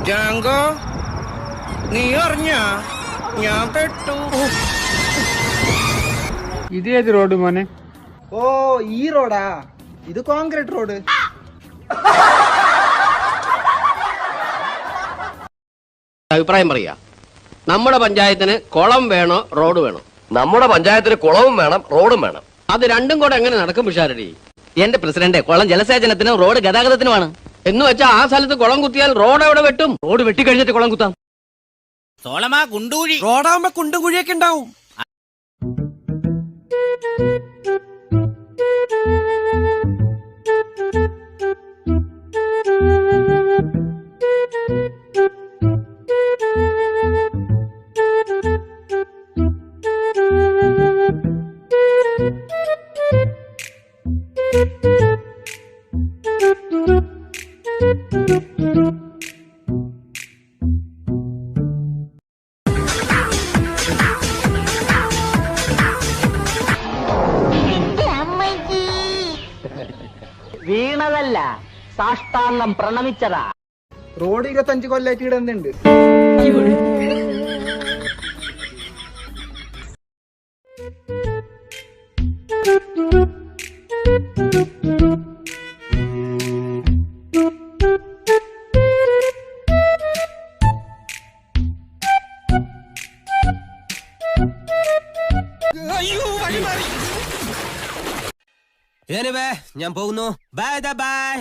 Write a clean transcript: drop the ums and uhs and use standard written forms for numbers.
ജാങ്കോ, നീ അറിഞ്ഞ ഞാൻ പെട്ടു. ഇത് ഏത് റോഡ് മോനെ? ഓ, ഈ റോഡാ? ഇത് കോൺക്രീറ്റ് റോഡ്. അഭിപ്രായം പറയാ. നമ്മുടെ പഞ്ചായത്തിന് കുളം വേണോ റോഡ് വേണോ? നമ്മുടെ പഞ്ചായത്തിന് കുളവും വേണം റോഡും വേണം. അത് രണ്ടും കൂടെ എങ്ങനെ നടക്കും പിഷാരടി? എന്റെ പ്രസിഡന്റ്, കുളം ജലസേചനത്തിനും റോഡ് ഗതാഗതത്തിനുമാണ്. എന്ന് വെച്ചാൽ ആ സ്ഥലത്ത് കുളം കുത്തിയാൽ റോഡ് എവിടെ വെട്ടും? റോഡ് വെട്ടിക്കഴിഞ്ഞിട്ട് കുളം കുത്താം. സോളമാ കുണ്ടുകുഴി. റോഡാകുമ്പോ കുണ്ടും കുഴിയൊക്കെ ഉണ്ടാവും. വീണതല്ല, സാഷ്ടാംഗം പ്രണമിച്ചതാ. റോഡ് 25 കൊല്ലായിട്ട് ഇവിടെ എന്തുണ്ട്? ഞാൻ പോകുന്നു. Bye bye.